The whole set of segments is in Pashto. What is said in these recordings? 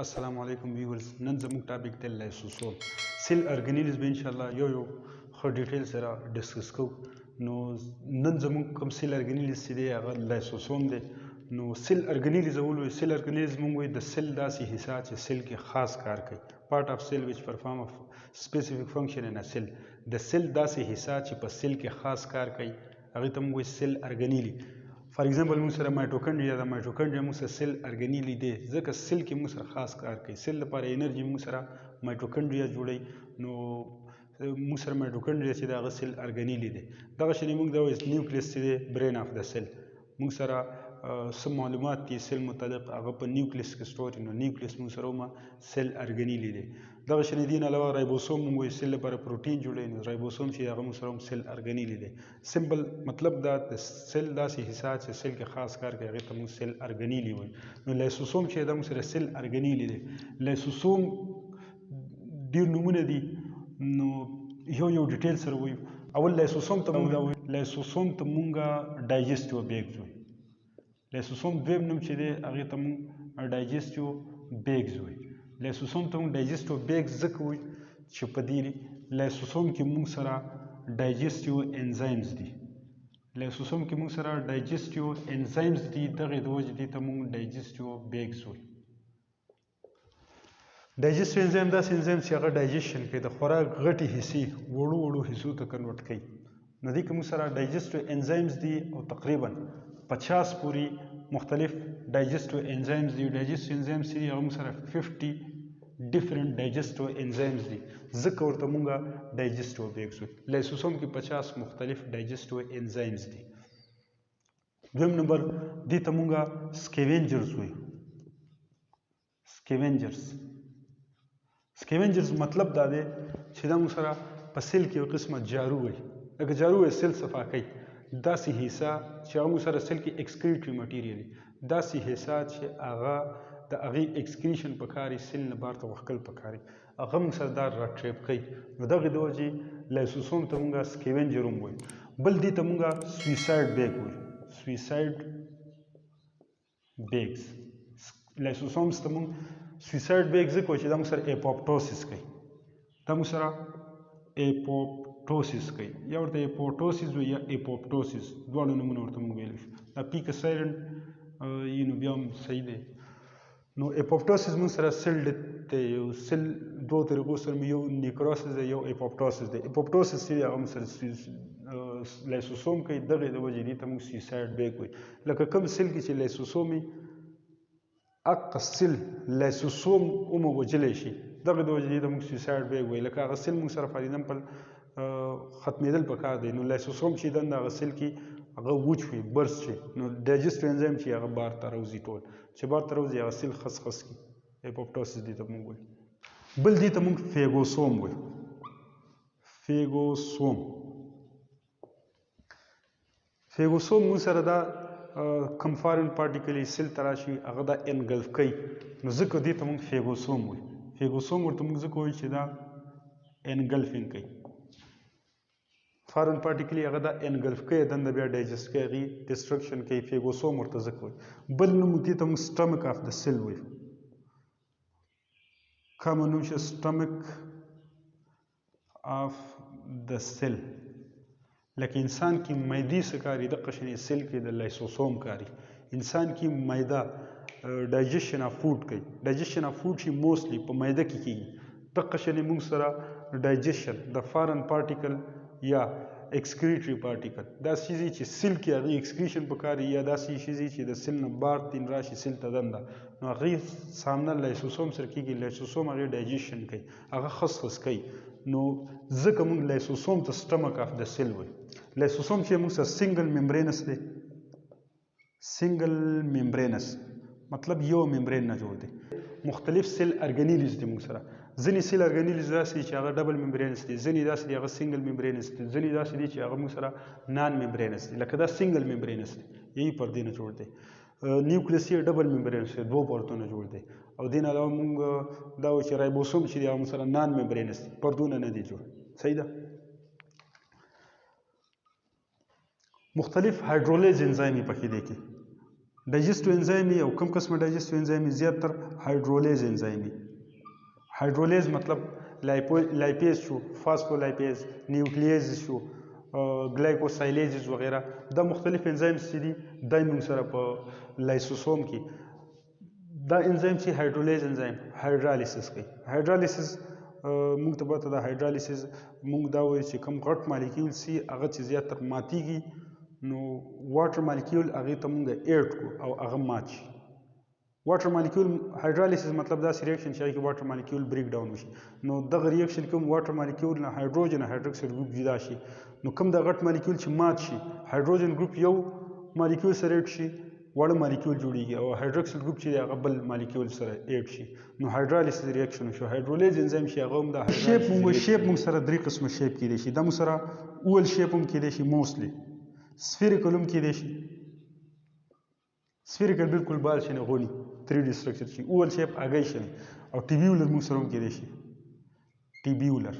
السلام علیکم ویورز نن زموږ ټاپک دی لایسوسوم سیل ارګنیلز به ان شاء الله یو ښه ډیټیل سره ډسکس کوو نو نن زموږ کوم سیل ارګنیلز چې دی هغه لایسوسوم دی نو سیل ارګنیلز ولوي سیل ارګنیلز موږ وایو د سیل داسې حصہ چې سیل کې خاص کار کوي پارت اف سیل وچ پرفارم سپیسیفیک فنکشن ان ا سیل د سیل داسې حصہ چې په سیل کې خاص کار کوي هغه ته موږ وایو سیل ارګنیلی فار ایگزامپل موږ سره مایټوکونډریا د مایټوکونډریا موږ سره سیل ارګنیلی دی ځکه سیل کې موږ سره خاص کار کوي سیل لپاره انرژي موږ سره مایټوکونډریا جوړوي نو موږ سره مایټوکونډریا چې دی هغه سیل ارګنیلی دی دغه شی موږ دا وایو نیوکلیس چې دی برین اف د سیل موږ سره څه معلومات دي سیل متعلق هغه په نیوکلیس کې سټور نو نیوکلیس موږ سره ومه سیل ارګنیلی دی دغه شی دین علاوه رایبوسوم موږ وایو سیل لپاره پروټین جوړوي نو رایبوسوم چې هغه موږ سره سیل ارګنیلی دی سمپل مطلب دا د سیل داسې حصہ چې سیل کې خاص کار کوي هغه ته موږ سیل ارګنیلی وایو نو لایسوسوم چې دا موږ سره سیل ارګنیلی دی لایسوسوم ډیر نومونه دي نو یو ډیټیل سره وایو اول لایسوسوم ته موږ دا وایو لایسوسوم ته موږ ډایجسټیو بیگز وایو لایسوسوم دویم نوم چې دی هغې ته موږ ډایجسټیو بیگز وایو لایسوسوم ته موږ ډایجسټیو بیگز ځکه وایو چې په دې لایسوسوم کې موږ سره ډایجسټیو انزایمز دي لایسوسوم کې موږ سره ډایجسټیو انزایمز دي دغې د وجې دې ته موږ ډایجسټیو بیگز وایو ډایجسټیو انزایم داسې انزایم چې هغه ډایجسشن کوي د خوراک غټې حصې وړو حصو ته کنورټ کوي نو دې کې موږ سره ډایجسټیو انزایمز دي او تقریبا 50 پوری مختلف ډایجسټیو انزایمز دي ډایجسټیو انزایمز چې هغه موږ سره 50 ډیفرنٹ ډایجسټیو انزایمز دي ځکه ورته موږ ډایجسټیو بیگز وایو لایسوسوم کې 50 مختلف ډایجسټیو انزایمز دي دویم نمبر دې ته موږ سکیوینجرز وایو سکیوینجرز مطلب دا دی چې دا موږ سره په سیل کې یو قسمه جارو وایي لکه جارو وایي سیل صفا کوي داسې حصہ چې هغه موږ سره سیل کې ایکسکریټري مټیریل داسې حصہ چې هغه د هغې ایکسکریشن پکاري سیل نه بار ته وښکل پکاري هغه موږ سره دا راټریپ کوي نو دغې د وجې لایسوسوم ته موږ سکیوینجر هم وایو بل دې ته موږ سویسایډ بیگ وایو سویسایډ بیگز لایسوسومز ته موږ سویسایډ بیگ ځکه وایو چې دا موږ سره اپوپټوسس کوي دا موږ سره اپوپټوسس کوي یا ورته اپوټوسس وایي یا اپوپټوسس دواړو نومونه ورته موږ ویلی شو دا پی که سایلنټ یي نو بیا هم صحیح دی نو اپوپټوسس موږ سره سیل ډیت دی یو سیل دوو طریقو سره یو نیکروسس دی یو اپوپټوسس دی اپوپټوسس چې دی هغه موږ سره لایسوسوم کوي دغې د وجې دې ته موږ سویسایډ بیگ وایي لکه کوم سیل کې چې لایسوسوم وي هغه سیل لایسوسوم هم وژلی شي دغې د وجې دې ته موږ سویسایډ بیگ وایي لکه هغه سیل موږ سره فار ایگزامپل ختمېدل پکار دی نو لایسوسوم چې دنده هغه سیل کې هغه وچ وي برس شي نو ډایجسټیو انزایم چې هغه بار ته راوځي ټول چې بار ته راوځي هغه سیل خس کړي اپوپټوسس دې ته موږ وایو بل دې ته موږ فیګوسوم وایو فیګوسوم موږ سره دا کم فارن پارټیکل سیل ته راشي هغه دا انګلف کوي نو ځکه دې ته موږ فیګوسوم وایو فیګوسوم ورته موږ ځکه وایو چې دا انګلفینګ کوي فارن پارټیکل هغه دا انګلف کوي دنده بیا ډایجسټ کوي هغې ډسټرکشن کوي فیګوسوم ورته ځکه وایي بل نوم دې ته موږ سټمک اف د سیل وایو کامن نوم چې سټمک اف د سیل لکه انسان کې معدې څه کاري دقه شانې سیل کې د لایسوسوم کاري انسان کې معده ډایجسشن اف فوډ کوي ډایجسشن اف فوډ چې موستلی په معده کې کېږي دقه شانې موږ سره ډایجسشن د فارن پارټیکل یا ایکسکریټري پارټیکل دا څیزې چې سیل کې هغې ایکسکریشن پکاري یا داسې څیزې چې د سیل نه بار تین راشي سیل ته دنده نو هغې سامنه لایسوسوم سره کېږي لایسوسوم هغې ډایجسشن کوي هغه خس کوي نو ځکه موږ لایسوسوم ته سټمک اف د سیل وایو لایسوسوم چې موږ سره سنګل ممبرینس دی سنګل ممبرینس مطلب یو ممبرین نه جوړ دی مختلف سیل ارګنیلز دي موږ سره ځینې سیل ارګنیلز داسې چې هغه ډبل ممبرینس دي ځینې داسې دي هغه سنګل ممبرینس دي ځینې داسې دي چې هغه موږ سره نان ممبرینس دي لکه دا سنګل ممبرینس دی یهی پردې نه جوړ دی نیوکلیس یې ډبل ممبرینس دی دوه پرتونه جوړ دی او دې نه علاوه موږ دا وایو چې رایبوسوم چې دی هغه موږ سره نان ممبرینس دي پردونه نه دي جوړ صحیح ده مختلف هایدرولیز انزایم یې پکې دی کې ډایجسټیو انزایم او کوم قسمه ډایجسټیو انزایم زیاتره هایدرولیز انزایم هایدرولیز مطلب لایپیز شو فاسفولاپیز نیوکلیز شو ګلایکوسایلیز وغیرہ دا مختلف انزایمز چې دي دا موږ سره په لایسوسوم کې دا انزایم چې هایدرولیز انزایم هایدرالیسس کوي هایدرالیسس موږ ته پته ده هایدرالیسس موږ دا وایو چې کوم غټ مالیکیول سي هغه چې زیاتره ماتیږي نو واټر مالیکیول هغې ته موږ ایډ کړو او هغه مات شي واټر مالیکیول هایدرالیسس مطلب داسې ریاکشن چې هغې کې واټر مالیکیول بریک ډاون وشي نو دغه ریاکشن کوم واټر مالیکیول نه هایدروجن هایدروکساید ګروپ جدا شي نو کوم د غټ مالیکیول چې مات شي هایدروجن ګروپ یو مالیکیول سره ایډ شي وړه مالیکیول جوړیږي او هایدروکسیل ګروپ چې هغه بل مالیکیول سره ایډ شي نو هایدرالیسس ریاکشن شو هایدرولیز انزایم چې هغه هم د شیپ موږ سره درې قسمه شیپ کېدای شي دا موږ سره اول شیپ هم کېدای شي موستلی سفیریکل هم کېدای شي سفیریکل بالکل بال شي نه غوني 3D structure شي اول شیپ هګۍ شي او ټیبیولر موږ سره هم کېدای شي ټیبیولر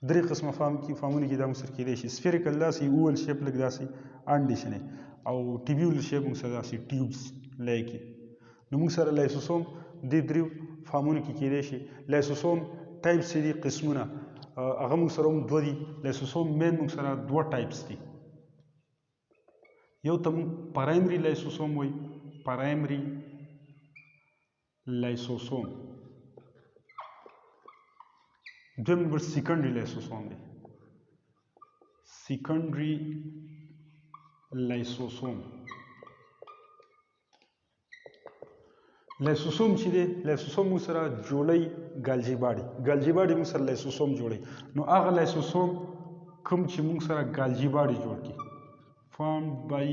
درې قسمه فارمونه کې دا موږ سره کېدای شي سفیریکل داسې اول شیپ لږ داسې انډې شنې او ټیبیولر شیپ موږ سره داسې ټیوبس لایکي نو موږ سره لایسوسوم دې درې فارمونو کې کېدای شي لایسوسوم ټایپس دي قسمونه هغه موږ سره هم دوه دي لایسوسوم مین موږ سره دوه ټایپس دي یو ته موږ پرایمري لایسوسوم وایي پرایمري لایسوسوم دویم نمبر سیکنډري لایسوسوم دی سیکنډري لایسوسوم لایسوسوم چې دی لایسوسوم موږ سره جوړی ګالجي باډي موږ سره لایسوسوم جوړی نو هغه لایسوسوم کوم چې موږ سره ګالجي باډي جوړ کړي formed by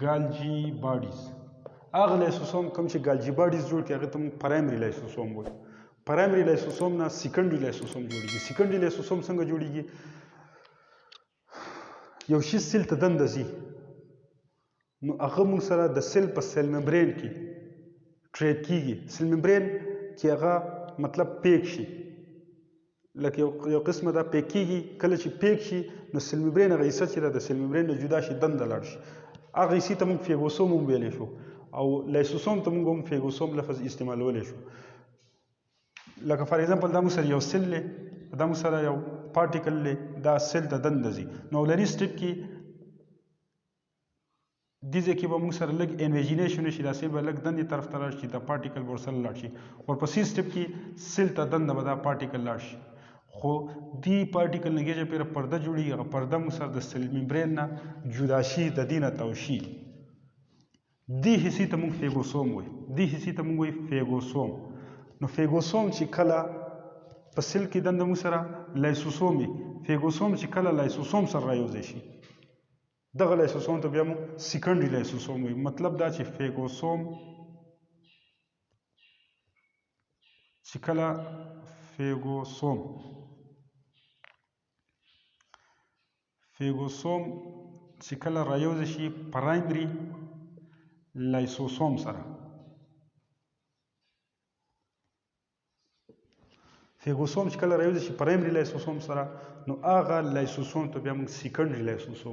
Golgi bodies هغه لایسوسوم کوم چې ګالجي باډیز جوړ کړي هغه ته موږ پرایمري لایسوسوم وایو پرایمري لایسوسوم نه سیکنډري لایسوسوم جوړیږي سیکنډري لایسوسوم څنګه جوړیږي یو شی سیل ته دنده ځي نو هغه موږ سره د سیل په سیل ممبرین کې ټریپ کیږي سیل ممبرین کې هغه مطلب پیک شي لکه یو قسمه دا پیک کیږي کله چې پیک شي نو سیل ممبرین هغه حصه چې د سیل ممبرین نه جدا شي دنده لاړ شي هغه حصې ته موږ فیګوسوم هم ویلی شو او لایسوسوم ته موږ هم فیګوسوم لفظ استعمالولی شو لکه فار ایگزامپل دا موږ سره یو سیل دی دا موږ سره یو پارټیکل دی دا سیل ته دنده ځي نو اولني سټپ کې دې ځای کې به موږ سره لږ انویژینیشن وشي دا سیل به لږ دندې طرف ته لاړ شي دا پارټیکل به ورسره لاړ شي ورپسې سټپ کې سیل ته دنده به دا پارټیکل لاړ شي خو دې پارټیکل نه ګیجه پیره پرده جوړیږي هغه پرده موږ سره د سیل ممبرین نه جدا شي د دې نه تاو شي دې حصې ته موږ فیګوسوم وایو دې حصې ته موږ وایو فیګوسوم نو فیګوسوم چې کله په سیل کې دنده موږ سره لایسوسوم وي فیګوسوم چې کله لایسوسوم سره رايوځای شي دغه لایسوسوم ته بیا موږ سیکنډري لایسوسوم وایو مطلب دا چې فیګوسوم چې کله فیګوسوم چې کله رايوځای شي پرایمري لایسوسوم سره فیګوسوم چې کله رايوځای شي پرایمري لایسوسوم سره نو هغه لایسوسوم ته بیا موږ سیکنډري لایسوسوم